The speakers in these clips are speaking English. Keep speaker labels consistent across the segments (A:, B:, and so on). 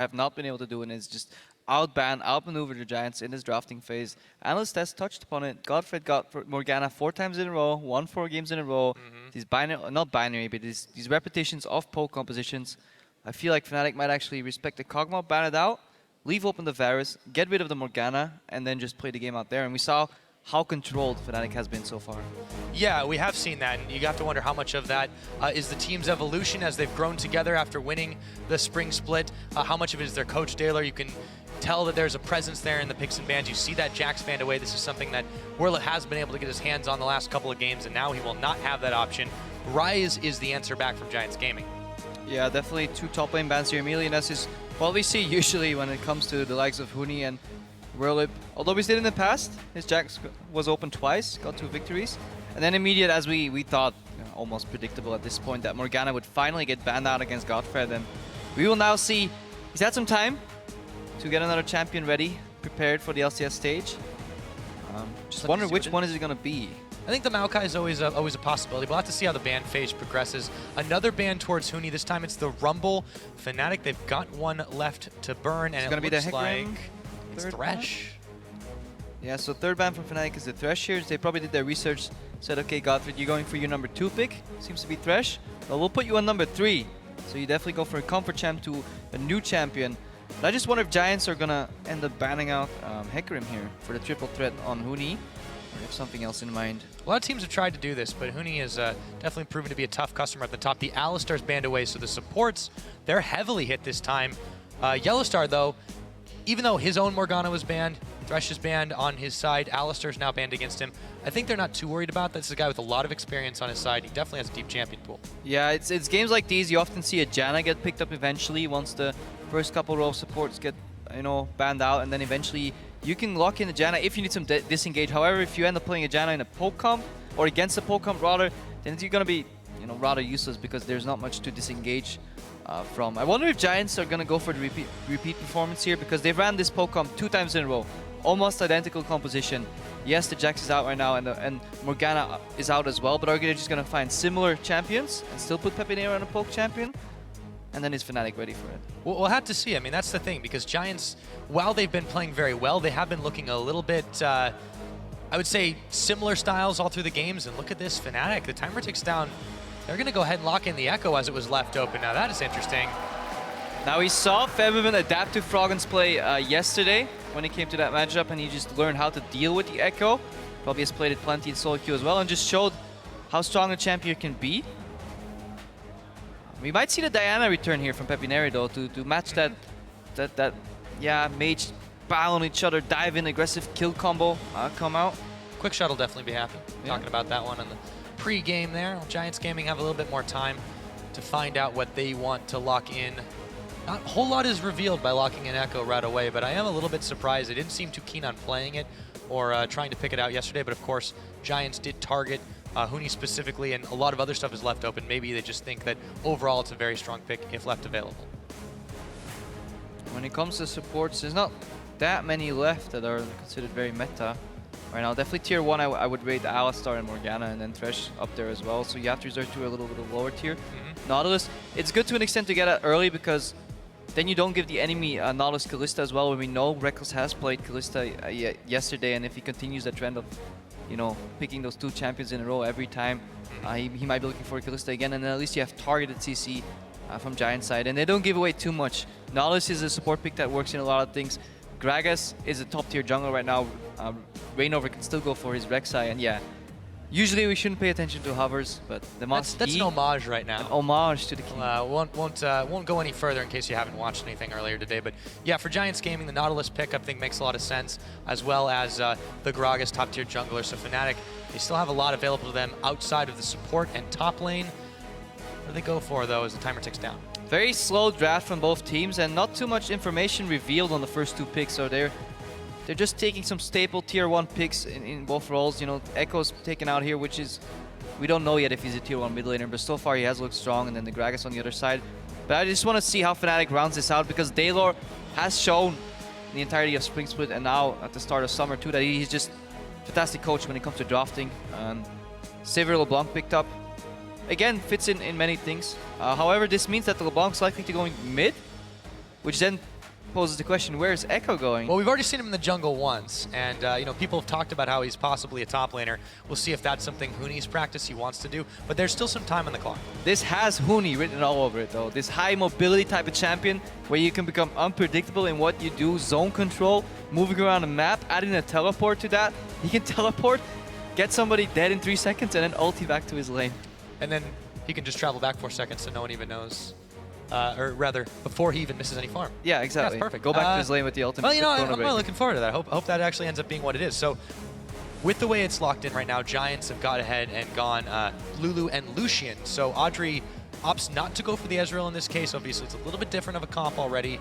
A: have not been able to do, and is just outmaneuver the Giants in this drafting phase. Analyst has touched upon it. Godfred got Morgana 4 times in a row, won 4 games in a row. These not binary, but these repetitions of poke compositions. I feel like Fnatic might actually respect the Kog'Maw, ban it out, leave open the Varus, get rid of the Morgana, and then just play the game out there. And we saw how controlled Fnatic has been so far.
B: Yeah, we have seen that, and you have to wonder how much of that is the team's evolution as they've grown together after winning the spring split. How much of it is their coach, Daylor? You can tell that there's a presence there in the picks and bans. You see that Jax fanned away. This is something that Werlet has been able to get his hands on the last couple of games, and now he will not have that option. Rise is the answer back from Giants Gaming.
A: Yeah, definitely 2 top lane bans here immediately, and this is what we see usually when it comes to the likes of Huni and Werlet. Although we did in the past, his Jax was open twice, got 2 victories. And then immediate, as we thought, almost predictable at this point, that Morgana would finally get banned out against Godfred. And we will now see, he's had some time to get another champion ready, prepared for the LCS stage. Just wonder which one is it going to be.
B: I think the Maokai is always a possibility. We'll have to see how the ban phase progresses. Another ban towards Huni. This time it's the Rumble. Fnatic, they've got one left to burn, and it looks like it's Thresh.
A: Yeah, so 3rd ban from Fnatic is the Thresh here. They probably did their research, said, okay, Godfred, you're going for your number 2 pick. Seems to be Thresh. Well, we'll put you on number 3. So you definitely go for a comfort champ to a new champion. But I just wonder if Giants are going to end up banning out Hecarim here for the triple threat on Huni. Or if something else in mind.
B: A lot of teams have tried to do this, but Huni is definitely proven to be a tough customer at the top. The Alistar's banned away, so the supports, they're heavily hit this time. Yellowstar, though, even though his own Morgana was banned, Thresh is banned on his side, Alistar's now banned against him. I think they're not too worried about that. This is a guy with a lot of experience on his side. He definitely has a deep champion pool.
A: Yeah, it's games like these, you often see a Janna get picked up eventually once the first couple row of supports get, banned out, and then eventually you can lock in a Janna if you need some disengage. However, if you end up playing a Janna in a poke comp, or against a poke comp rather, then it's going to be rather useless because there's not much to disengage from. I wonder if Giants are going to go for the repeat performance here, because they've ran this poke comp 2 times in a row. Almost identical composition. Yes, the Jax is out right now, and Morgana is out as well, but are they just going to find similar champions and still put Pepinero on a poke champion? And then is Fnatic ready for it?
B: We'll have to see. I mean, that's the thing, because Giants, while they've been playing very well, they have been looking a little bit, I would say, similar styles all through the games. And look at this, Fnatic, the timer ticks down. They're going to go ahead and lock in the Echo as it was left open. Now that is interesting.
A: Now we saw Febiven adapt to Froggen's play yesterday when it came to that matchup, and he just learned how to deal with the Echo. Probably has played it plenty in solo queue as well, and just showed how strong a champion can be. We might see the Diana return here from Pepineri though to match that mage battle on each other, dive in, aggressive kill combo come out.
B: Quick Shot will definitely be happy.
A: Yeah.
B: Talking about that one in the pre-game there. Giants Gaming have a little bit more time to find out what they want to lock in. Not a whole lot is revealed by locking in Echo right away, but I am a little bit surprised. They didn't seem too keen on playing it or trying to pick it out yesterday, but of course, Giants did target Huni specifically, and a lot of other stuff is left open. Maybe they just think that overall it's a very strong pick if left available.
A: When it comes to supports, there's not that many left that are considered very meta right now. Definitely tier 1, I would rate Alistar and Morgana, and then Thresh up there as well. So you have to resort to a little bit of lower tier. Nautilus, it's good to an extent to get it early, because then you don't give the enemy Nautilus Kalista as well, when we know Reckless has played Kalista yesterday, and if he continues the trend of picking those 2 champions in a row every time, he might be looking for Kalista again, and then at least you have targeted CC from Giant side, and they don't give away too much. Nautilus is a support pick that works in a lot of things. Gragas is a top tier jungle right now. Reignover can still go for his Rek'Sai, and yeah, usually we shouldn't pay attention to hovers, but the
B: that's an homage right now.
A: An homage to the king.
B: Won't go any further in case you haven't watched anything earlier today. But yeah, for Giants Gaming, the Nautilus pick I think makes a lot of sense, as well as the Gragas top tier jungler. So Fnatic, they still have a lot available to them outside of the support and top lane. What do they go for though as the timer ticks down?
A: Very slow draft from both teams, and not too much information revealed on the first 2 picks. So they're just taking some staple tier 1 picks in both roles. Echo's taken out here, which is, we don't know yet if he's a tier 1 mid laner, but so far he has looked strong, and then the Gragas on the other side. But I just want to see how Fnatic rounds this out, because Daylor has shown the entirety of Spring Split and now at the start of Summer too that he's just a fantastic coach when it comes to drafting. Xavier LeBlanc picked up. Again, fits in many things. However, this means that LeBlanc's likely to go mid, which then poses the question, where's Echo going?
B: Well, we've already seen him in the jungle once, and you know, people have talked about how he's possibly a top laner. We'll see if that's something Huni's practice he wants to do, but there's still some time on the clock.
A: This has Huni written all over it, though. This high mobility type of champion where you can become unpredictable in what you do, zone control, moving around the map, adding a teleport to that. He can teleport, get somebody dead in 3 seconds, and then ulti back to his lane.
B: And then he can just travel back 4 seconds so no one even knows. Or rather, before he even misses any farm.
A: Yeah, exactly.
B: That's perfect.
A: Go back to his lane with the ultimate.
B: Well, you know, I'm really looking forward to that. I hope that actually ends up being what it is. So, with the way it's locked in right now, Giants have got ahead and gone Lulu and Lucian. So, Audrey opts not to go for the Ezreal in this case. Obviously, it's a little bit different of a comp already.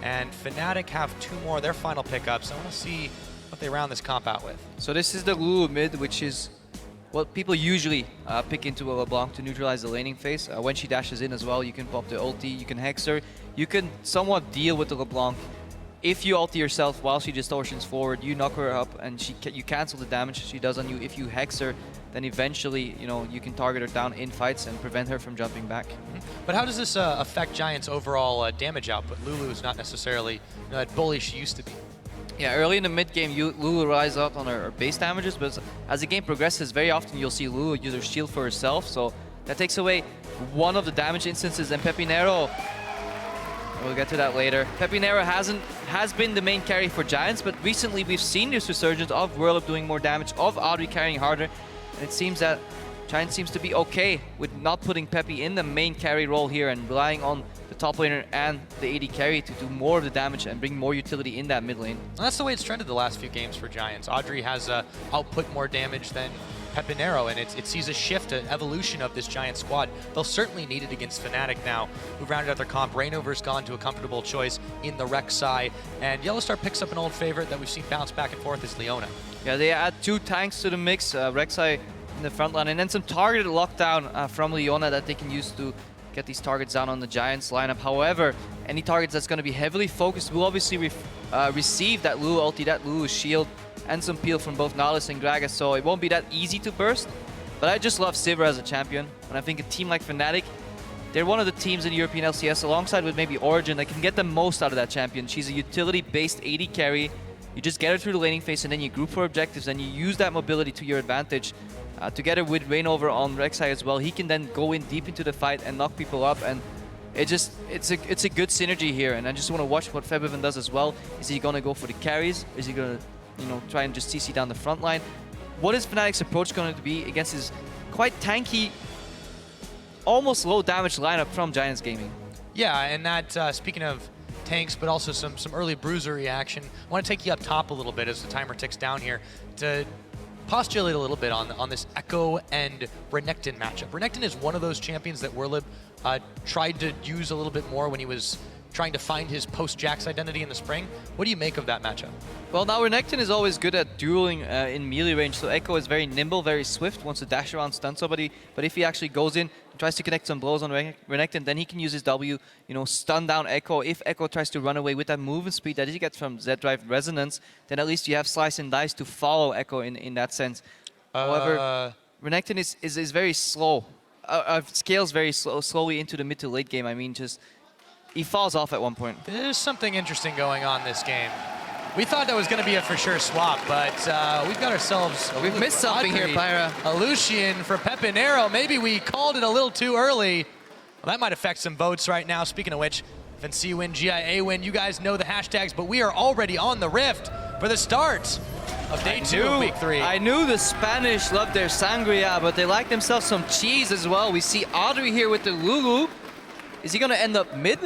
B: And Fnatic have 2 more of their final pickups. I want to see what they round this comp out with.
A: So this is the Lulu mid, which is what people usually pick into a LeBlanc to neutralize the laning phase. When she dashes in as well, you can pop the ulti, you can hex her. You can somewhat deal with the LeBlanc. If you ulti yourself while she distortions forward, you knock her up and you cancel the damage she does on you. If you hex her, then eventually, you know, you can target her down in fights and prevent her from jumping back.
B: But how does this affect Giants' overall damage output? Lulu is not necessarily that bully she used to be.
A: Yeah, early in the mid game, Lulu relies out on her base damages, but as the game progresses, very often you'll see Lulu use her shield for herself, so that takes away one of the damage instances, and Pepinero, we'll get to that later. Pepinero has been the main carry for Giants, but recently we've seen this resurgence of Whirlup doing more damage, of Audrey carrying harder, and it seems that Giants seems to be okay with not putting Peppy in the main carry role here and relying on the top laner and the AD carry to do more of the damage and bring more utility in that mid lane.
B: And that's the way it's trended the last few games for Giants. Audrey has output more damage than Pepinero, and it sees a shift, an evolution of this Giant squad. They'll certainly need it against Fnatic now, who've rounded out their comp. Reignover's gone to a comfortable choice in the Rek'Sai, and Yellowstar picks up an old favorite that we've seen bounce back and forth is Leona.
A: Yeah, they add 2 tanks to the mix, Rek'Sai in the front line, and then some targeted lockdown from Leona that they can use to get these targets down on the Giants lineup. However, any targets that's going to be heavily focused will obviously receive that Lulu ulti, that Lulu shield, and some peel from both Nautilus and Gragas, so it won't be that easy to burst. But I just love Sivir as a champion, and I think a team like Fnatic, they're one of the teams in the European LCS, alongside with maybe Origin, that can get the most out of that champion. She's a utility-based AD carry. You just get her through the laning phase, and then you group for objectives, and you use that mobility to your advantage. Together with Reignover on Rek'Sai as well, he can then go in deep into the fight and knock people up, and it's a good synergy here. And I just want to watch what Febiven does as well. Is he going to go for the carries? Is he going to, you know, try and just CC down the front line? What is Fnatic's approach going to be against his quite tanky, almost low damage lineup from Giants Gaming?
B: Yeah, and that, speaking of tanks, but also some early bruiser reaction, I want to take you up top a little bit as the timer ticks down here to postulate a little bit on this Echo and Renekton matchup. Renekton is one of those champions that Whirlup tried to use a little bit more when he was trying to find his post-Jax identity in the spring. What do you make of that matchup?
A: Well, now Renekton is always good at dueling in melee range, so Echo is very nimble, very swift, wants to dash around, stun somebody, but if he actually goes in and tries to connect some blows on Renekton, then he can use his W, you know, stun down Echo. If Echo tries to run away with that movement speed that he gets from Z-Drive Resonance, then at least you have Slice and Dice to follow Echo in that sense. However, Renekton is very slow, scales very slowly into the mid to late game. I mean, just he falls off at one point.
B: There's something interesting going on this game. We thought that was going to be a for sure swap, but we've got ourselves...
A: We've missed something here, Pyra.
B: A Lucian for Pepinero. Maybe we called it a little too early. Well, that might affect some votes right now. Speaking of which, FNC win, GIA win. You guys know the hashtags, but we are already on the Rift for the start of day 2 of week 3.
A: I knew the Spanish loved their sangria, but they like themselves some cheese as well. We see Audrey here with the Lulu. Is he going to end up mid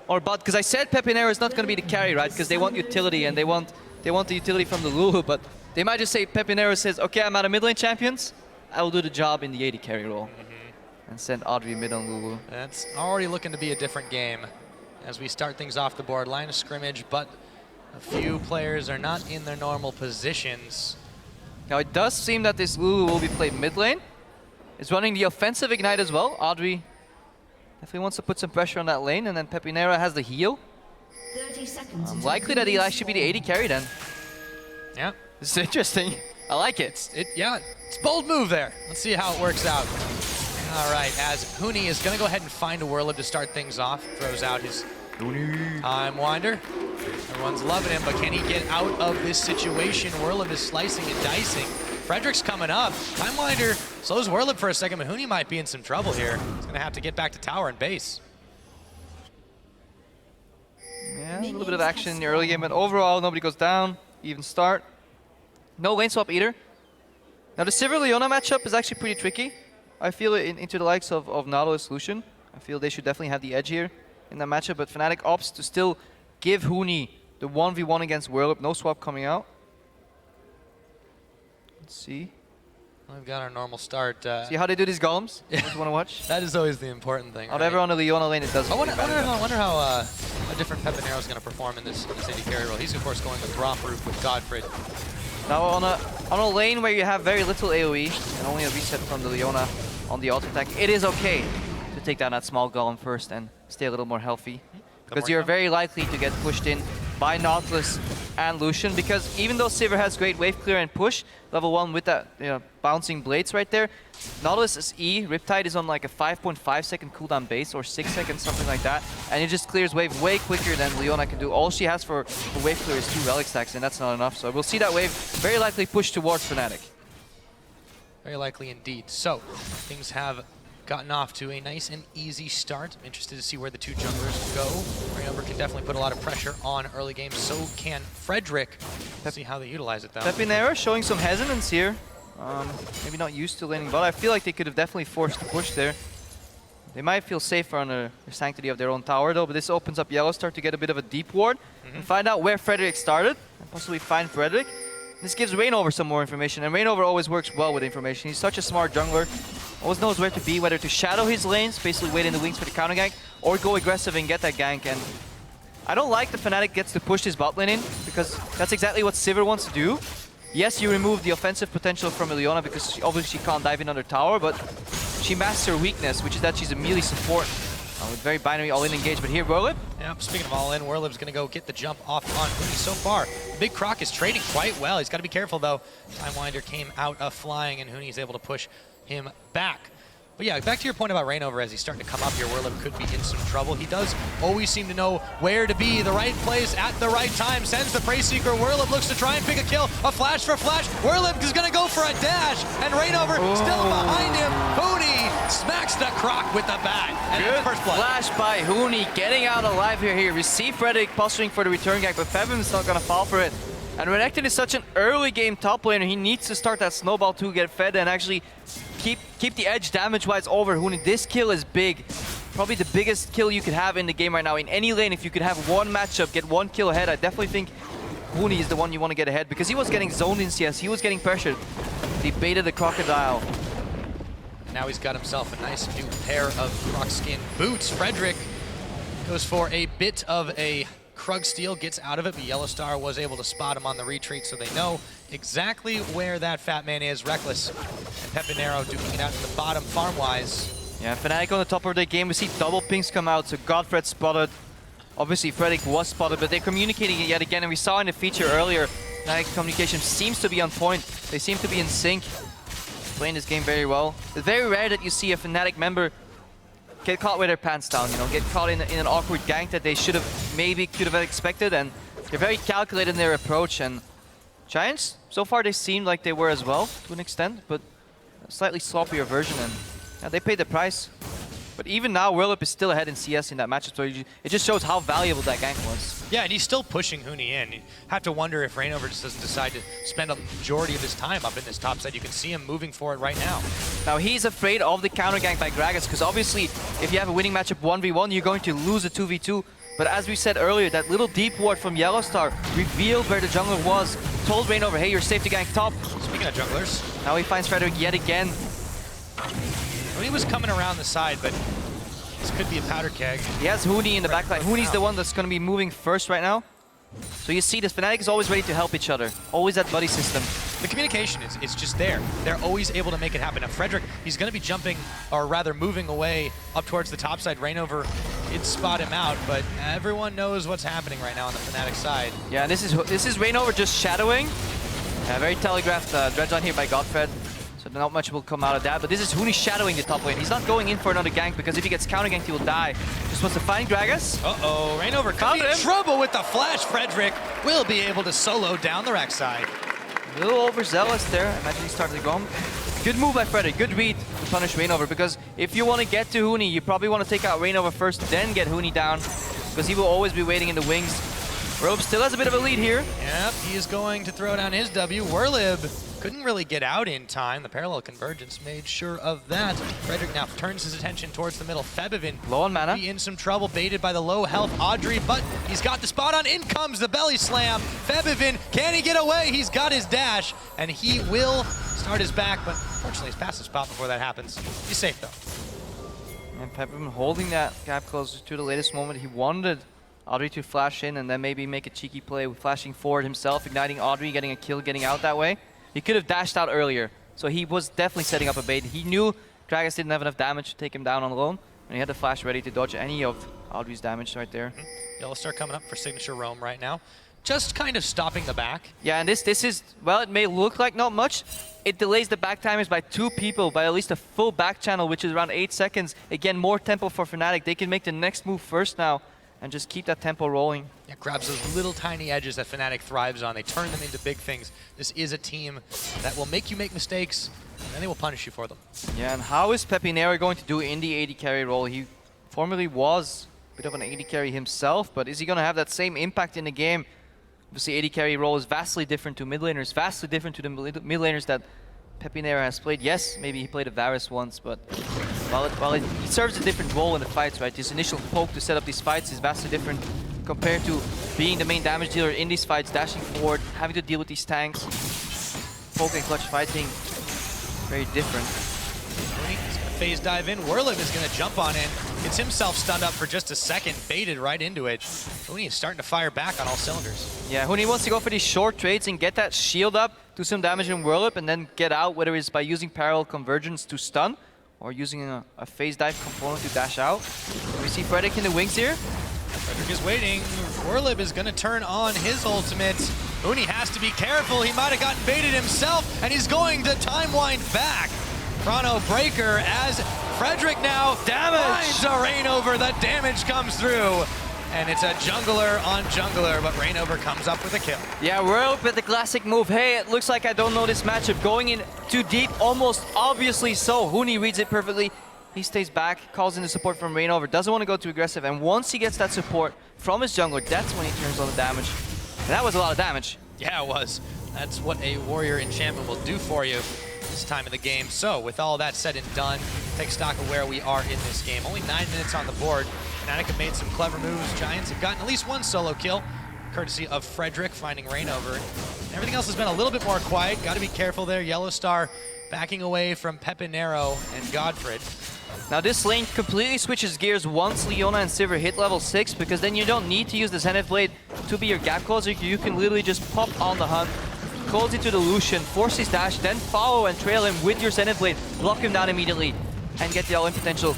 A: or bot? Because I said Pepinero is not going to be the carry, right? Because they want utility and they want the utility from the Lulu, but they might just say Pepinero says, okay, I'm out of mid lane champions. I will do the job in the AD carry role. And send Audrey mid on Lulu.
B: That's already looking to be a different game as we start things off the board. Line of scrimmage, but a few players are not in their normal positions.
A: Now it does seem that this Lulu will be played mid lane. It's running the offensive ignite as well. Audrey definitely wants to put some pressure on that lane, and then Pepinero has the heal.
C: 30 seconds.
A: Likely that he'll actually be the AD carry then.
B: Yeah.
A: This is interesting. I like it.
B: Yeah, it's a bold move there. Let's see how it works out. All right, as Huni is going to go ahead and find a Whirlup to start things off, throws out his Time Winder. Everyone's loving him, but can he get out of this situation? Whirlib is slicing and dicing. Frederick's coming up. Time Winder slows Whirlib for a second, but Huni might be in some trouble here. He's going to have to get back to tower and base.
A: Yeah, a little bit of action in the early game, but overall, nobody goes down. Even start. No lane swap either. Now, the Sivir-Leona matchup is actually pretty tricky. I feel it into the likes of Nautilus Lucian. I feel they should definitely have the edge here in that matchup, but Fnatic opts to still give Huni the 1v1 against Whirlib. No swap coming out. Let's see.
B: We've got our normal start.
A: See how they do these golems? You just want to watch?
B: That is always the important thing.
A: However, on the Leona lane, it doesn't.
B: I wonder how a different Pepinero is going to perform in this AD carry role. He's, of course, going with Gromp Roof with Godfrey.
A: Now, on a lane where you have very little AoE and only a reset from the Leona on the auto attack, it is okay to take down that small golem first and stay a little more healthy. Because you're very likely to get pushed in by Nautilus and Lucian, because even though Sivir has great wave clear and push, level 1 with that bouncing blades right there, Nautilus' E, Riptide, is on like a 5.5 second cooldown base, or 6 seconds, something like that, and it just clears wave way quicker than Leona can do. All she has for wave clear is 2 relic stacks, and that's not enough, so we'll see that wave very likely push towards Fnatic.
B: Very likely indeed. So, things have gotten off to a nice and easy start. I'm interested to see where the two junglers go. Rainover can definitely put a lot of pressure on early game. So can Frederick. See how they utilize it though.
A: Pepinero showing some hesitance here. Maybe not used to laning bot. I feel like they could have definitely forced the push there. They might feel safer on the sanctity of their own tower though, but this opens up Yellowstar to get a bit of a deep ward and find out where Frederick started and possibly find Frederick. This gives Rainover some more information, and Rainover always works well with information. He's such a smart jungler. Always knows where to be, whether to shadow his lanes, basically wait in the wings for the counter gank, or go aggressive and get that gank. And I don't like the Fnatic gets to push his bot lane in, because that's exactly what Sivir wants to do. Yes, you remove the offensive potential from Ileana, because obviously she can't dive in under tower, but she masters her weakness, which is that she's a melee support. With very binary all-in engage, but here Whirlib.
B: Yep, speaking of all-in, Whirlib's going to go get the jump off on Huni so far. The Big Croc is trading quite well. He's got to be careful though. Time Winder came out of flying and Huni's able to push him back. But yeah, back to your point about Rainover, as he's starting to come up here, Whirlib could be in some trouble. He does always seem to know where to be, the right place at the right time. Sends the Prey Seeker. Whirlib looks to try and pick a kill. A flash for flash. Whirlib is going to go for a dash, and Rainover still behind him. Huni smacks the Croc with the bat. And
A: good
B: first blood.
A: flash by Huni, getting out alive here. He received Frederick posturing for the return gank, but Fevim's not going to fall for it. And Renekton is such an early game top laner. He needs to start that snowball to get fed and actually keep the edge damage-wise over Huni. This kill is big. Probably the biggest kill you could have in the game right now. In any lane, if you could have one matchup, get one kill ahead, I definitely think Huni is the one you want to get ahead, because he was getting zoned in CS. He was getting pressured. He baited the crocodile.
B: Now he's got himself a nice new pair of croc skin boots. Frederick goes for a bit of a Krug steal, gets out of it, but Yellowstar was able to spot him on the retreat, so they know exactly where that fat man is. Reckless and Pepinero duking it out to the bottom farm-wise.
A: Yeah, Fnatic on the top of the game. We see double pings come out, so Godfred spotted. Obviously, Frederick was spotted, but they're communicating it yet again, and we saw in the feature earlier, Fnatic communication seems to be on point. They seem to be in sync, playing this game very well. It's very rare that you see a Fnatic member get caught with their pants down, get caught in an awkward gank that they could have expected, and they're very calculated in their approach. And Giants, so far they seem like they were as well, to an extent, but a slightly sloppier version, and yeah, they paid the price. But even now, Whirlib is still ahead in CS in that matchup, so it just shows how valuable that gank was.
B: Yeah, and he's still pushing Huni in. You have to wonder if Rainover just doesn't decide to spend a majority of his time up in this top side. You can see him moving for it right now.
A: Now, he's afraid of the counter gank by Gragas, because obviously, if you have a winning matchup 1v1, you're going to lose a 2v2. But as we said earlier, that little deep ward from Yellowstar revealed where the jungler was, told Rainover, hey, you're safe to gank top.
B: Speaking of junglers.
A: Now he finds Frederick yet again.
B: Huni was coming around the side, but this could be a powder keg.
A: He has Huni in the backline. Huni's the one that's going to be moving first right now. So you see this, Fnatic is always ready to help each other. Always that buddy system.
B: The communication is just there. They're always able to make it happen. Now Frederick, he's going to be jumping, or rather moving away up towards the top side. Rainover did spot him out, but everyone knows what's happening right now on the Fnatic side.
A: Yeah, this is Rainover just shadowing. Very telegraphed dredge on here by Godfred. So not much will come out of that, but this is Huni shadowing the top lane. He's not going in for another gank because if he gets counter ganked, he will die. Just wants to find Gragas.
B: Uh-oh, Reignover could be in trouble with the flash. Frederick will be able to solo down the Rex side.
A: A little overzealous there. Imagine he started to go. Good move by Frederick, good read to punish Reignover, because if you want to get to Huni, you probably want to take out Reignover first, then get Huni down, because he will always be waiting in the wings. Robe still has a bit of a lead here.
B: Yep, he is going to throw down his W. Werlib couldn't really get out in time. The parallel convergence made sure of that. Frederick now turns his attention towards the middle. Febivin
A: low on mana.
B: Be in some trouble, baited by the low health Audrey, but he's got the spot on. In comes the belly slam. Febivin, can he get away? He's got his dash, and he will start his back, but unfortunately he's past the spot before that happens. He's safe though.
A: And Febivin holding that gap closer to the latest moment. He wanted Audrey to flash in and then maybe make a cheeky play with flashing forward himself, igniting Audrey, getting a kill, getting out that way. He could have dashed out earlier, so he was definitely setting up a bait. He knew Gragas didn't have enough damage to take him down on alone, and he had the flash ready to dodge any of Audrey's damage right there.
B: Yellowstar coming up for signature roam right now. Just kind of stopping the back.
A: Yeah, and this is, well, it may look like not much. It delays the back timers by 2 people, by at least a full back channel, which is around 8 seconds. Again, more tempo for Fnatic. They can make the next move first now and just keep that tempo rolling.
B: Yeah, grabs those little tiny edges that Fnatic thrives on. They turn them into big things. This is a team that will make you make mistakes, and then they will punish you for them.
A: Yeah, and how is Pepinero going to do in the AD carry role? He formerly was a bit of an AD carry himself, but is he going to have that same impact in the game? Obviously, AD carry role is vastly different to mid laners, vastly different to the mid laners that Pepinero has played. Yes, maybe he played a Varus once, but he serves a different role in the fights, right? His initial poke to set up these fights is vastly different compared to being the main damage dealer in these fights, dashing forward, having to deal with these tanks. Poke and clutch fighting, very different.
B: He's going to phase dive in. Werlib is going to jump on in. Gets himself stunned up for just a second, baited right into it. Huni is starting to fire back on all cylinders.
A: Yeah, Huni wants to go for these short trades and get that shield up, do some damage in Werlib, and then get out, whether it's by using parallel convergence to stun, or using a phase dive component to dash out. We see Frederick in the wings here.
B: Frederick is waiting. Werlib is going to turn on his ultimate. Huni has to be careful. He might have gotten baited himself, and he's going to time wind back. Chrono Breaker as Frederick now finds a Reignover. The damage comes through. And it's a jungler on jungler, but Reignover comes up with a kill.
A: Yeah, we're up with the classic move. Hey, it looks like I don't know this matchup. Going in too deep, almost obviously so. Huni reads it perfectly. He stays back, calls in the support from Reignover, doesn't want to go too aggressive, and once he gets that support from his jungler, that's when he turns on the damage. And that was a lot of damage.
B: Yeah, it was. That's what a warrior enchantment will do for you this time of the game. So, with all that said and done, take stock of where we are in this game. Only 9 minutes on the board. Fnatic have made some clever moves. Giants have gotten at least one solo kill, courtesy of Frederick finding Reignover. Everything else has been a little bit more quiet. Got to be careful there. Yellowstar backing away from Pepinero and Godfred.
A: Now this lane completely switches gears once Leona and Sivir hit level 6, because then you don't need to use the Zenith Blade to be your gap closer. You can literally just pop on the hunt, close into the Lucian, force his dash, then follow and trail him with your Zenith Blade, block him down immediately, and get the all-in potential.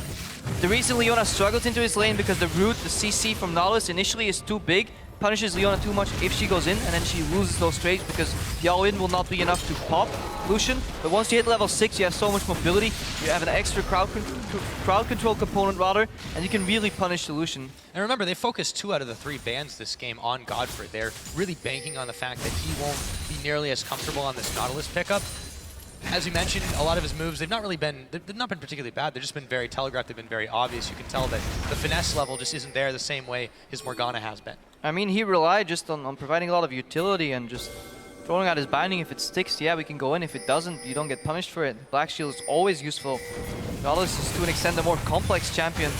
A: The reason Leona struggles into his lane because the root, the CC from Nautilus initially is too big, punishes Leona too much if she goes in, and then she loses those trades because the all-in will not be enough to pop Lucian. But once you hit level 6, you have so much mobility, you have an extra crowd control component rather, and you can really punish the Lucian.
B: And remember, they focused 2 out of the 3 bans this game on Godfred. They're really banking on the fact that he won't be nearly as comfortable on this Nautilus pickup. As you mentioned, a lot of his moves, they've not been particularly bad. They've just been very telegraphed. They've been very obvious. You can tell that the finesse level just isn't there the same way his Morgana has been.
A: I mean, he relied just on providing a lot of utility and just throwing out his binding. If it sticks, yeah, we can go in. If it doesn't, you don't get punished for it. Black Shield is always useful. Nautilus is to an extent a more complex champion.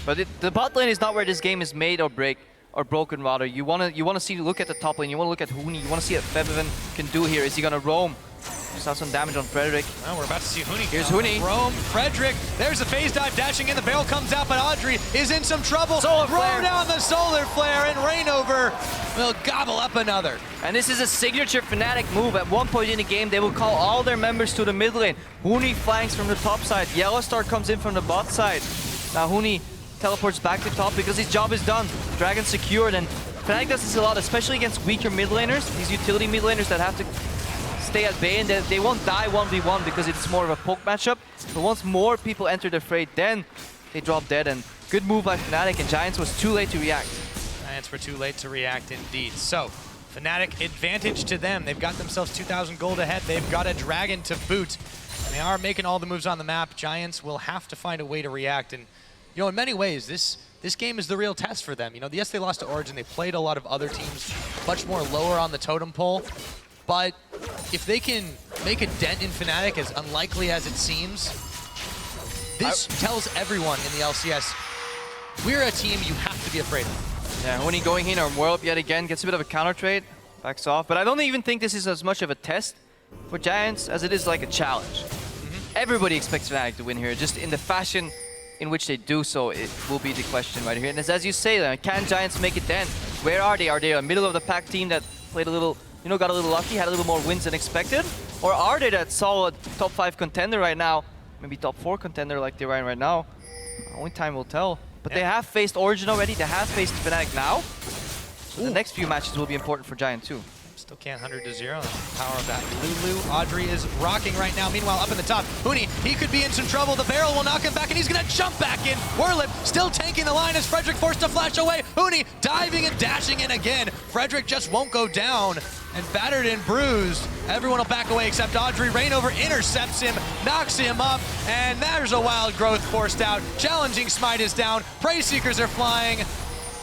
A: But the bot lane is not where this game is made or broken rather. You wanna look at the top lane, you wanna look at Huni, you wanna see what Febivin can do here. Is he gonna roam? Just have some damage on Frederick.
B: Well, we're about to see Huni.
A: Here's Huni.
B: Roam, Frederick. There's a phase dive dashing in. The barrel comes out, but Audrey is in some trouble.
A: Solar
B: Throw
A: flare.
B: down the solar flare, and Reignover will gobble up another.
A: And this is a signature Fnatic move. At one point in the game, they will call all their members to the mid lane. Huni flanks from the top side. Yellowstar comes in from the bot side. Now Huni teleports back to top because his job is done. Dragon secured, and Fnatic does this a lot, especially against weaker mid laners. These utility mid laners that have to stay at bay and they won't die 1v1 because it's more of a poke matchup. But once more people enter the fray, then they drop dead. And good move by Fnatic, and Giants was too late to react.
B: Giants were too late to react indeed. So, Fnatic, advantage to them. They've got themselves 2,000 gold ahead. They've got a dragon to boot. And they are making all the moves on the map. Giants will have to find a way to react. And, you know, in many ways, this game is the real test for them. You know, yes, they lost to Origin. They played a lot of other teams much more lower on the totem pole. But if they can make a dent in Fnatic, as unlikely as it seems, this tells everyone in the LCS, we're a team you have to be afraid of.
A: Yeah, Huni going in on World yet again, gets a bit of a counter trade, backs off. But I don't even think this is as much of a test for Giants as it is like a challenge. Everybody expects Fnatic to win here, just in the fashion in which they do so, it will be the question right here. And as you say, can Giants make it then? Where are they? Are they a middle of the pack team that played a little, you know, got a little lucky, had a little more wins than expected? Or are they that solid top 5 contender right now, maybe top 4 contender like they're right now? Only time will tell. But they have faced Origin already, they have faced Fnatic now. So the next few matches will be important for Giant too.
B: Still can't 100-0. That's the power of that. Lulu, Audrey is rocking right now. Meanwhile, up in the top, Huni, he could be in some trouble. The barrel will knock him back, and he's going to jump back in. Whirlip still tanking the line as Frederick forced to flash away. Huni diving and dashing in again. Frederick just won't go down, and battered and bruised. Everyone will back away except Audrey. Rainover intercepts him, knocks him up, and there's a wild growth forced out. Challenging Smite is down. Prey Seekers are flying.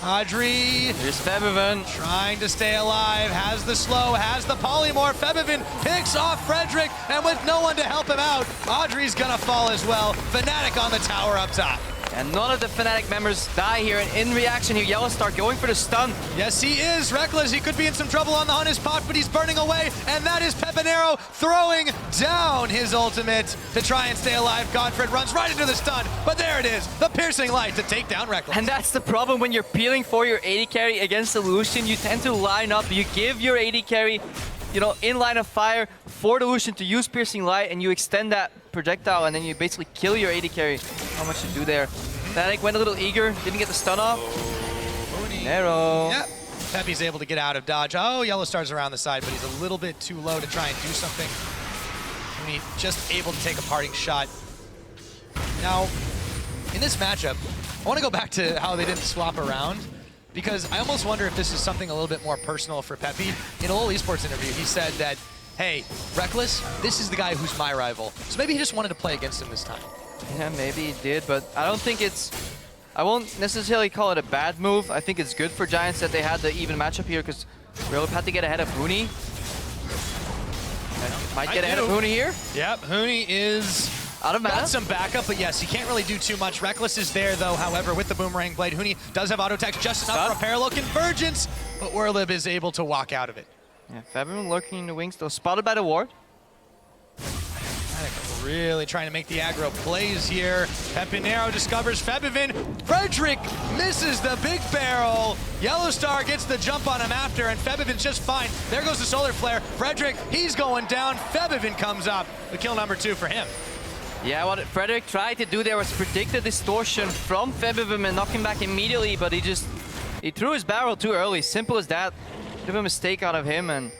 B: Audrey,
A: here's Febiven,
B: trying to stay alive, has the slow, has the polymorph. Febiven picks off Frederick, and with no one to help him out, Audrey's gonna fall as well. Fnatic on the tower up top.
A: And none of the Fnatic members die here, and in reaction here, Yellowstar going for the stun.
B: Yes, he is reckless. He could be in some trouble on his pot, but he's burning away, and that is Pepinero throwing down his ultimate to try and stay alive. Godfred runs right into the stun, but there it is, the piercing light to take down Reckless.
A: And that's the problem when you're peeling for your AD carry against the Lucian. You tend to line up, you give your AD carry, you know, in line of fire for the Lucian to use piercing light, and you extend that projectile, and then you basically kill your AD carry. Not much to do there. Fnatic went a little eager, didn't get the stun off. Narrow.
B: Yep. Peppy's able to get out of dodge. Oh, Yellowstar's around the side, but he's a little bit too low to try and do something. Huni just able to take a parting shot. Now, in this matchup, I want to go back to how they didn't swap around, because I almost wonder if this is something a little bit more personal for Peppy. In a little esports interview, he said that, hey, Reckless, this is the guy who's my rival. So maybe he just wanted to play against him this time.
A: Yeah, maybe he did, but I don't think it's... I won't necessarily call it a bad move. I think it's good for Giants that they had the even matchup here, because Riot had to get ahead of Huni. Might get ahead of Huni here.
B: Yep, Huni is
A: out of mana.
B: Got some backup, but yes, he can't really do too much. Reckless is there, though, however, with the Boomerang Blade. Huni does have auto attack just enough for a parallel convergence, but Whirlib is able to walk out of it.
A: Yeah, Fabian lurking in the wings, though, spotted by the ward.
B: Really trying to make the aggro plays here. Pepinero discovers Febiven. Frederick misses the big barrel. Yellowstar gets the jump on him after, and Febiven's just fine. There goes the solar flare. Frederick, he's going down. Febiven comes up. The kill number 2 for him.
A: Yeah, what Frederick tried to do there was predict the distortion from Febiven and knock him back immediately, but he threw his barrel too early. Simple as that. Took a mistake out of him, and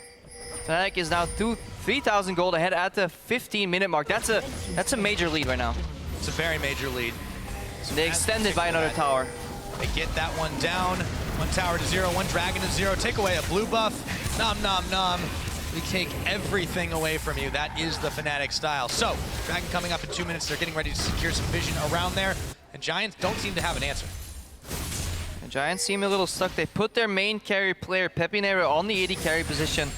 A: Fnatic is now 3,000 gold ahead at the 15-minute mark. That's a major lead right now.
B: It's a very major lead.
A: So they extended by another tower.
B: They get that one down. 1 tower to 0, 1 dragon to 0. Take away a blue buff. Nom nom nom. We take everything away from you. That is the Fnatic style. So, dragon coming up in 2 minutes. They're getting ready to secure some vision around there. And Giants don't seem to have an answer.
A: The Giants seem a little stuck. They put their main carry player, Pepinero, on the AD carry position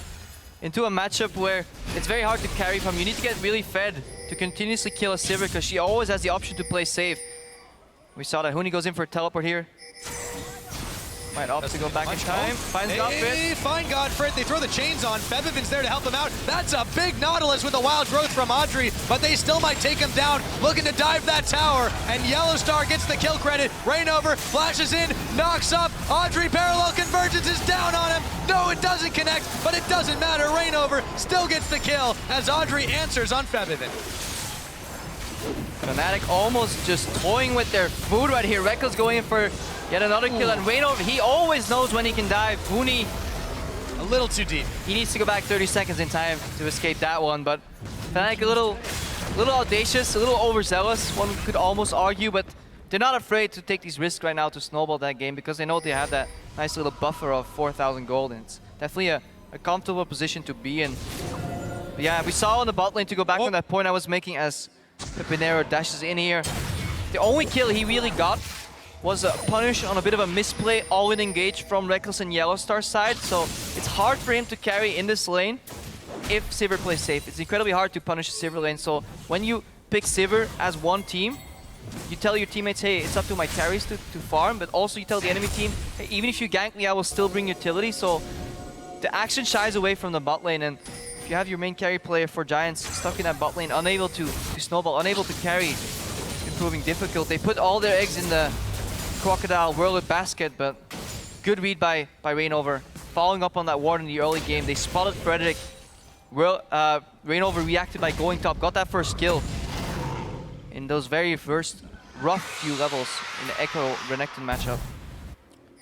A: into a matchup where it's very hard to carry from. You need to get really fed to continuously kill a Sivir, because she always has the option to play safe. We saw that Huni goes in for a teleport here. Might opt to go back in time. Finds Godfred.
B: They find Godfred. They throw the chains on. Febiven's there to help him out. That's a big Nautilus with a wild growth from Audrey, but they still might take him down. Looking to dive that tower, and Yellowstar gets the kill credit. Rainover flashes in, knocks up. Audrey parallel convergence is down on him. No, it doesn't connect, but it doesn't matter. Rainover still gets the kill as Audrey answers on Febiven.
A: Fnatic almost just toying with their food right here. Reckless going in for yet another kill, and Rainover, he always knows when he can dive. Huni
B: A little too deep.
A: He needs to go back 30 seconds in time to escape that one, but Fnatic a little audacious, a little overzealous, one could almost argue, but they're not afraid to take these risks right now to snowball that game because they know they have that nice little buffer of 4,000 gold, and it's definitely a comfortable position to be in. But yeah, we saw on the bot lane, to go back on that point I was making, as Pepinero dashes in here. The only kill he really got was a punish on a bit of a misplay, all-in engage from Reckless and Yellowstar's side, so it's hard for him to carry in this lane if Sivir plays safe. It's incredibly hard to punish a Sivir lane, so when you pick Sivir as one team, you tell your teammates, hey, it's up to my carries to farm, but also you tell the enemy team, hey, even if you gank me, I will still bring utility, so the action shies away from the bot lane, and if you have your main carry player for Giants stuck in that bot lane, unable to snowball, unable to carry, improving difficult. They put all their eggs in the Crocodile Whirlwind basket, but good read by Reignover. Following up on that ward in the early game, they spotted Fnatic. Reignover reacted by going top, got that first kill in those very first rough few levels in the Echo Renekton matchup.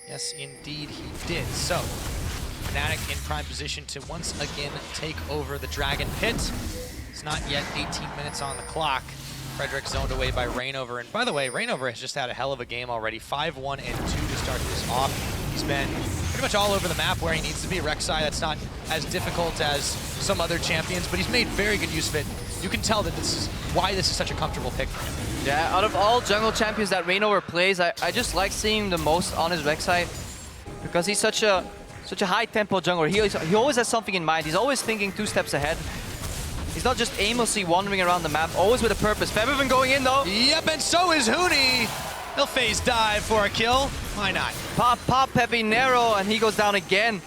B: Yes, indeed he did. So, Fnatic in prime position to once again take over the Dragon Pit. It's not yet 18 minutes on the clock. Frederick zoned away by Reignover. And by the way, Reignover has just had a hell of a game already. 5-1 and 2 to start this off. He's been pretty much all over the map where he needs to be. Rek'Sai, that's not as difficult as some other champions, but he's made very good use of it. You can tell that this is why this is such a comfortable pick for him.
A: Yeah, out of all jungle champions that Reignover plays, I just like seeing him the most on his Rek'Sai because he's such a high-tempo jungler. He always has something in mind. He's always thinking 2 steps ahead. He's not just aimlessly wandering around the map, always with a purpose. Febiven going in though.
B: Yep, and so is Huni. He'll phase dive for a kill. Why not?
A: Pop Pepinero, and he goes down again.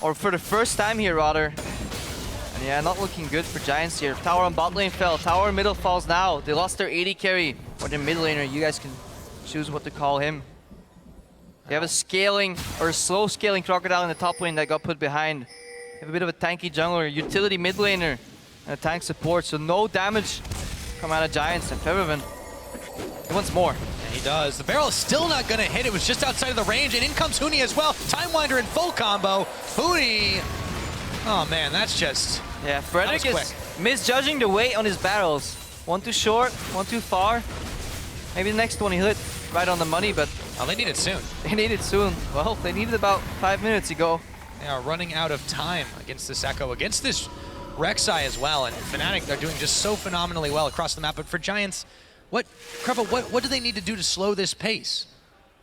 A: Or for the first time here, rather. And yeah, not looking good for Giants here. Tower on bot lane fell, tower middle falls now. They lost their AD carry, or their mid laner. You guys can choose what to call him. They have a scaling, or a slow scaling Crocodile in the top lane that got put behind. They have a bit of a tanky jungler, utility mid laner, and a tank support, so no damage come out of Giants. And Febiven, he wants more.
B: And he does. The barrel is still not going to hit. It was just outside of the range, and in comes Huni as well. Timewinder in full combo. Huni. Oh man, that's just...
A: Yeah, Fnatic is misjudging the weight on his barrels. One too short, one too far. Maybe the next one he hit right on the money, but...
B: Oh, they need it soon.
A: They need it soon. Well, they needed about 5 minutes ago.
B: They are running out of time against this Echo, against this Rek'Sai as well, and Fnatic are doing just so phenomenally well across the map. But for Giants, what do they need to do to slow this pace?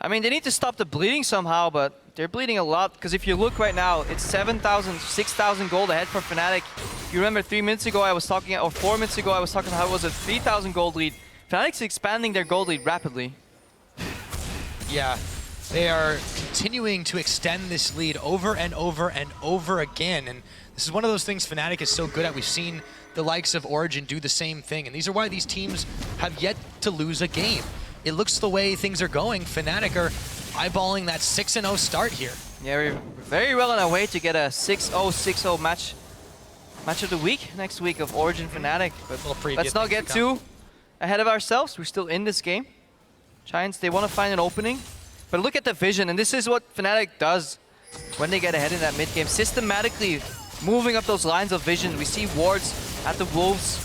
A: I mean, they need to stop the bleeding somehow, but they're bleeding a lot. Because if you look right now, it's 7,000, 6,000 gold ahead for Fnatic. If you remember 3 minutes ago, or 4 minutes ago, I was talking how it was a 3,000 gold lead. Fnatic's expanding their gold lead rapidly.
B: Yeah. They are continuing to extend this lead over and over and over again. And this is one of those things Fnatic is so good at. We've seen the likes of Origin do the same thing. And these are why these teams have yet to lose a game. It looks the way things are going. Fnatic are eyeballing that 6-0 start here.
A: Yeah, we're very well on our way to get a 6-0, 6-0 match of the week next week of Origin Fnatic. But let's not get too ahead of ourselves. We're still in this game. Giants, they want to find an opening. But look at the vision, and this is what Fnatic does when they get ahead in that mid game. Systematically moving up those lines of vision. We see wards at the Wolves.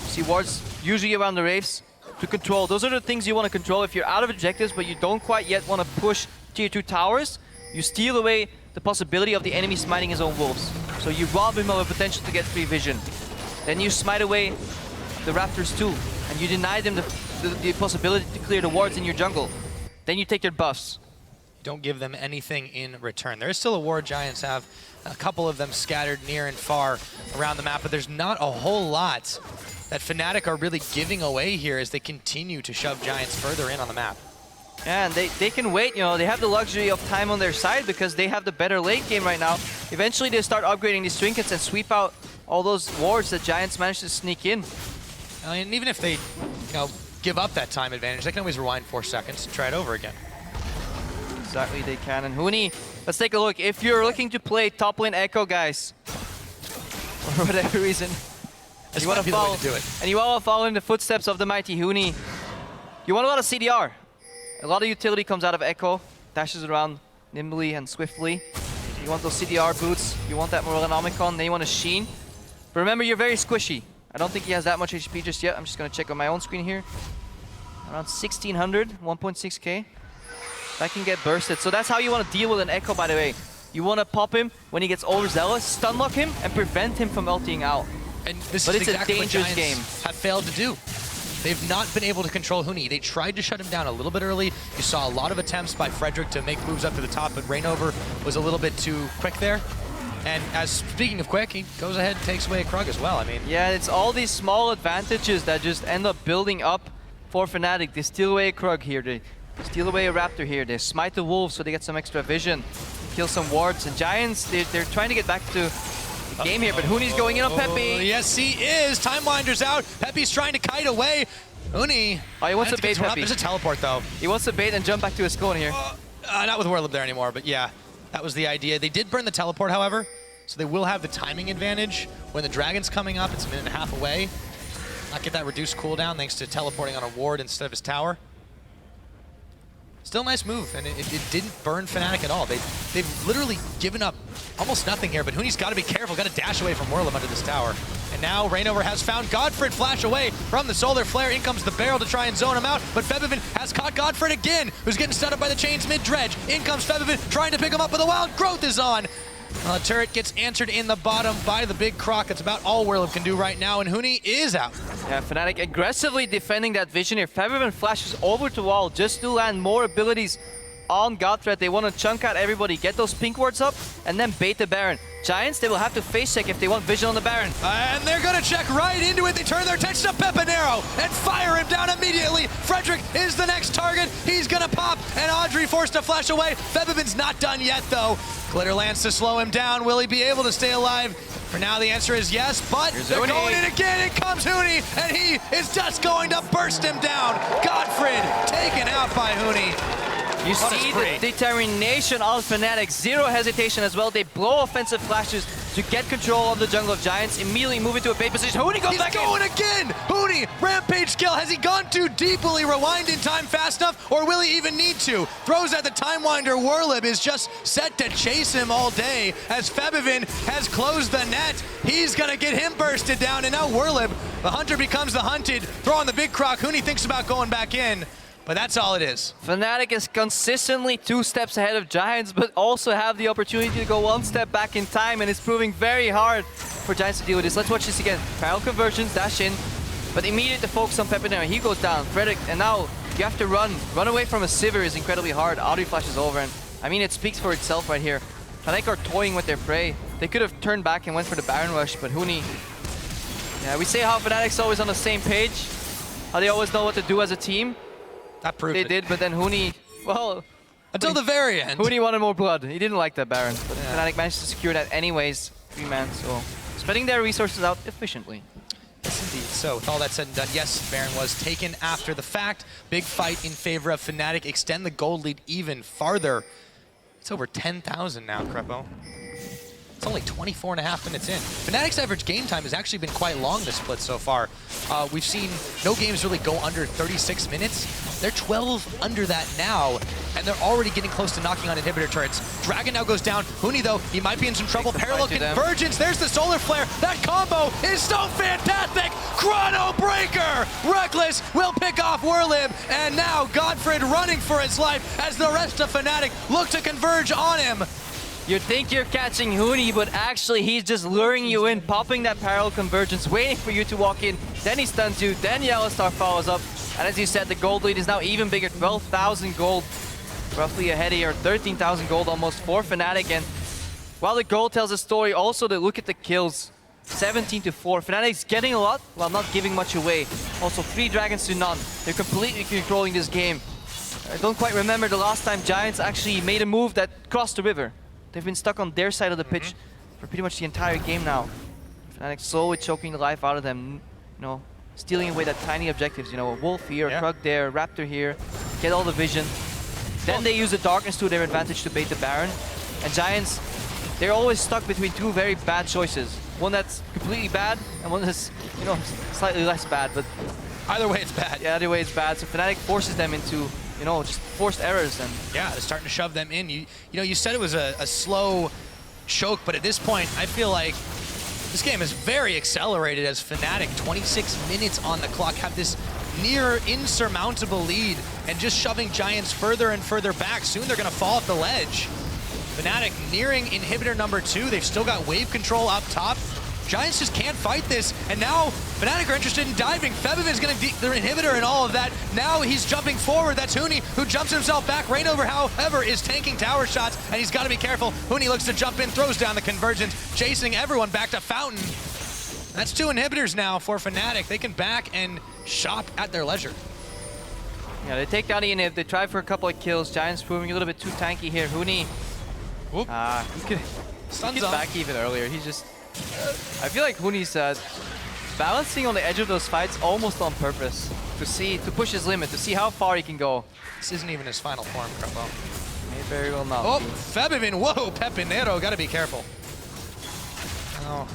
A: We see wards usually around the Wraiths to control. Those are the things you want to control. If you're out of objectives, but you don't quite yet want to push tier 2 towers, you steal away the possibility of the enemy smiting his own Wolves. So you rob him of a potential to get free vision. Then you smite away the Raptors too, and you deny them the possibility to clear the wards in your jungle. Then you take their buffs.
B: Don't give them anything in return. There is still a ward Giants have, a couple of them scattered near and far around the map, but there's not a whole lot that Fnatic are really giving away here as they continue to shove Giants further in on the map.
A: Yeah, and they can wait, you know, they have the luxury of time on their side because they have the better late game right now. Eventually they start upgrading these trinkets and sweep out all those wards that Giants managed to sneak in.
B: And even if they, give up that time advantage, they can always rewind 4 seconds and try it over again.
A: Exactly, they can. And Huni, let's take a look. If you're looking to play top lane Echo, guys, for whatever reason, you want to follow, and you want to follow in the footsteps of the mighty Huni, you want a lot of CDR. A lot of utility comes out of Echo, dashes around nimbly and swiftly. You want those CDR boots, you want that Morellonomicon, then you want a Sheen. But remember, you're very squishy. I don't think he has that much HP just yet. I'm just gonna check on my own screen here. Around 1600, 1.6k. That can get bursted. So that's how you want to deal with an Echo, by the way. You want to pop him when he gets overzealous, stun lock him, and prevent him from ulting out.
B: And this
A: But
B: is
A: it's a
B: exactly what
A: dangerous
B: Giants
A: game.
B: have failed to do. They've not been able to control Huni. They tried to shut him down a little bit early. You saw a lot of attempts by Frederick to make moves up to the top, but Rainover was a little bit too quick there. And as speaking of quick, he goes ahead and takes away a Krug as well. I mean,
A: yeah, it's all these small advantages that just end up building up for Fnatic. They steal away a Krug here, they steal away a Raptor here, they smite the Wolves so they get some extra vision, kill some wards, and Giants, they're trying to get back to the game here, but Huni's going in on Peppy.
B: Yes, he is. Time Winder's out. Peppy's trying to kite away. Huni.
A: Oh, he wants to bait Peppy.
B: There's a teleport, though.
A: He wants to bait and jump back to his clone here.
B: Not with Warlib there anymore, but yeah, that was the idea. They did burn the teleport, however, so they will have the timing advantage. When the Dragon's coming up, it's a minute and a half away. Not get that reduced cooldown thanks to teleporting on a ward instead of his tower. Still a nice move, and it didn't burn Fnatic at all. They've literally given up almost nothing here, but Huni's got to be careful, got to dash away from Warlib under this tower. And now Rainover has found Godfred flash away from the Solar Flare. In comes the barrel to try and zone him out, but Febiven has caught Godfred again, who's getting set up by the chains mid-dredge. In comes Febiven, trying to pick him up, but the Wild Growth is on. Turret gets answered in the bottom by the Big Croc. That's about all Warlib can do right now, and Huni is out.
A: Yeah, Fnatic aggressively defending that vision here. Febiven flashes over to wall just to land more abilities on Godfred. They want to chunk out everybody, get those pink wards up, and then bait the Baron. Giants, they will have to face check if they want vision on the Baron.
B: And they're going to check right into it. They turn their attention to Pepinero and fire him down immediately. Frederick is the next target. He's going to pop, and Audrey forced to flash away. Febiven's not done yet, though. Glitter lands to slow him down. Will he be able to stay alive? For now, the answer is yes, but
A: Here's
B: they're
A: Huni.
B: going in again. In comes Huni, and he is just going to burst him down. Godfred taken out by Huni.
A: You see the determination of Fnatic, zero hesitation as well. They blow offensive flashes to get control of the jungle of Giants, immediately move into a bait position. Huni goes back in!
B: He's going again! Huni, rampage skill. Has he gone too deep? Will he rewind in time fast enough, or will he even need to? Throws at the Time Winder. Warlib is just set to chase him all day as Febiven has closed the net. He's gonna get him bursted down, and now Warlib, the hunter becomes the hunted. Throwing the Big Croc. Huni thinks about going back in. But that's all it is.
A: Fnatic is consistently 2 steps ahead of Giants, but also have the opportunity to go 1 step back in time, and it's proving very hard for Giants to deal with this. Let's watch this again. Parallel conversions, dash in, but immediate to focus on Pepinero. He goes down. Frederick, and now you have to run. Run away from a Sivir is incredibly hard. Audrey flashes over, and I mean, it speaks for itself right here. Fnatic are toying with their prey. They could have turned back and went for the Baron Rush, but Huni... Yeah, we say how Fnatic's always on the same page, how they always know what to do as a team.
B: That proved
A: They
B: it.
A: did, but then Huni, well...
B: Until the very end.
A: Huni wanted more blood. He didn't like that Baron, but Fnatic managed to secure that anyways. 3 man, so spreading their resources out efficiently.
B: Yes, indeed. So, with all that said and done, yes, Baron was taken after the fact. Big fight in favor of Fnatic. Extend the gold lead even farther. It's over 10,000 now, Crepo. It's only 24 and a half minutes in. Fnatic's average game time has actually been quite long this split so far. We've seen no games really go under 36 minutes. They're 12 under that now, and they're already getting close to knocking on inhibitor turrets. Dragon now goes down. Huni, though, he might be in some trouble. Parallel convergence. There's the Solar Flare. That combo is so fantastic. Chrono Breaker. Reckless will pick off Warlib, and now Godfred running for his life as the rest of Fnatic look to converge on him.
A: You think you're catching Huni, but actually he's just luring you in, popping that parallel convergence, waiting for you to walk in. Then he stuns you, then Yellowstar follows up. And as you said, the gold lead is now even bigger, 12,000 gold. Roughly ahead here, 13,000 gold almost for Fnatic. And while the gold tells a story, also to look at the kills. 17 to 4. Fnatic's getting a lot while not giving much away. Also 3 dragons to none. They're completely controlling this game. I don't quite remember the last time Giants actually made a move that crossed the river. They've been stuck on their side of the pitch for pretty much the entire game now. Fnatic slowly choking the life out of them, you know, stealing away that tiny objectives, you know, a Wolf here, a Krug there, a Raptor here, get all the vision. Then they use the darkness to their advantage to bait the Baron. And Giants, they're always stuck between 2 very bad choices. One that's completely bad, and one that's, you know, slightly less bad, but...
B: Either way, it's bad.
A: Yeah, either way, it's bad. So Fnatic forces them into, you know, just forced errors. And
B: yeah, they're starting to shove them in. You know, you said it was a slow choke, but at this point, I feel like this game is very accelerated as Fnatic, 26 minutes on the clock, have this near insurmountable lead and just shoving Giants further and further back. Soon they're gonna fall off the ledge. Fnatic nearing inhibitor number 2. They've still got wave control up top. Giants just can't fight this, and now Fnatic are interested in diving. Febiven's gonna their inhibitor and all of that. Now he's jumping forward. That's Huni, who jumps himself back. Reignover, however, is tanking tower shots, and he's gotta be careful. Huni looks to jump in, throws down the convergence, chasing everyone back to Fountain. That's 2 inhibitors now for Fnatic. They can back and shop at their leisure.
A: Yeah, they take down the inhib. They try for a couple of kills. Giants proving a little bit too tanky here. Huni, he could get back even earlier. He's just... I feel like Huni's balancing on the edge of those fights almost on purpose to push his limit, to see how far he can go.
B: This isn't even his final form, Crepo.
A: May very well not
B: Oh,
A: be.
B: Febiven, whoa, Pepinero, gotta be careful. Oh,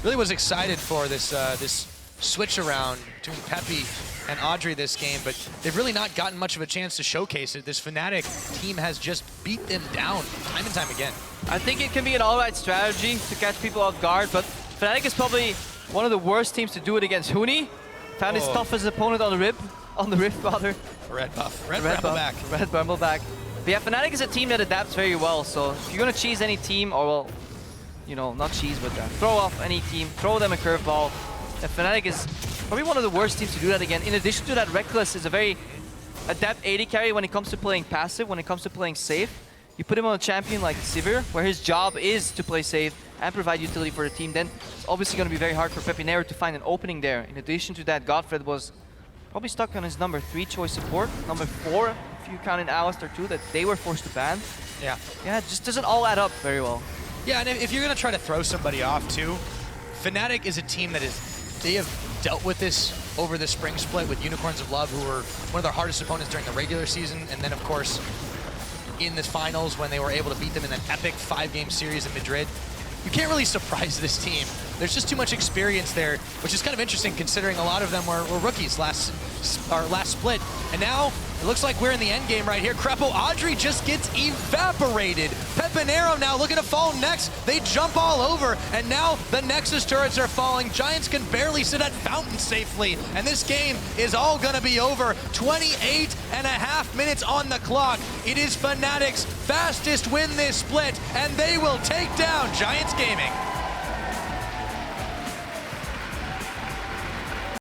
B: really was excited for this this switch around between Peppy and Audrey this game, but they've really not gotten much of a chance to showcase it. This Fnatic team has just beat them down time and time again.
A: I think it can be an alright strategy to catch people off guard, but Fnatic is probably one of the worst teams to do it against. Huni found his toughest opponent on the Rift rather.
B: Red buff, red Brambleback.
A: Red Brambleback. But yeah, Fnatic is a team that adapts very well, so if you're gonna cheese any team, or well, you know, not cheese, but throw off any team, throw them a curveball. And Fnatic is probably one of the worst teams to do that again. In addition to that, Reckless is a very adept AD carry when it comes to playing passive, when it comes to playing safe. You put him on a champion like Sivir, where his job is to play safe and provide utility for the team, then it's obviously going to be very hard for Pepinero to find an opening there. In addition to that, Godfred was probably stuck on his number 3 choice support, number 4, if you count in Alistar too, that they were forced to ban.
B: Yeah,
A: it just doesn't all add up very well.
B: Yeah, and if you're going to try to throw somebody off too, Fnatic is a team that they have dealt with this over the spring split with Unicorns of Love, who were one of their hardest opponents during the regular season, and then of course in the finals when they were able to beat them in an epic 5-game series in Madrid. You can't really surprise this team. There's just too much experience there, which is kind of interesting considering a lot of them were rookies last split. And now it looks like we're in the end game right here. Crepo, Audrey just gets evaporated. Pepinero now looking to fall next. They jump all over, and now the Nexus turrets are falling. Giants can barely sit at Fountain safely, and this game is all gonna be over. 28.5 minutes on the clock. It is Fnatic's fastest win this split, and they will take down Giants Gaming.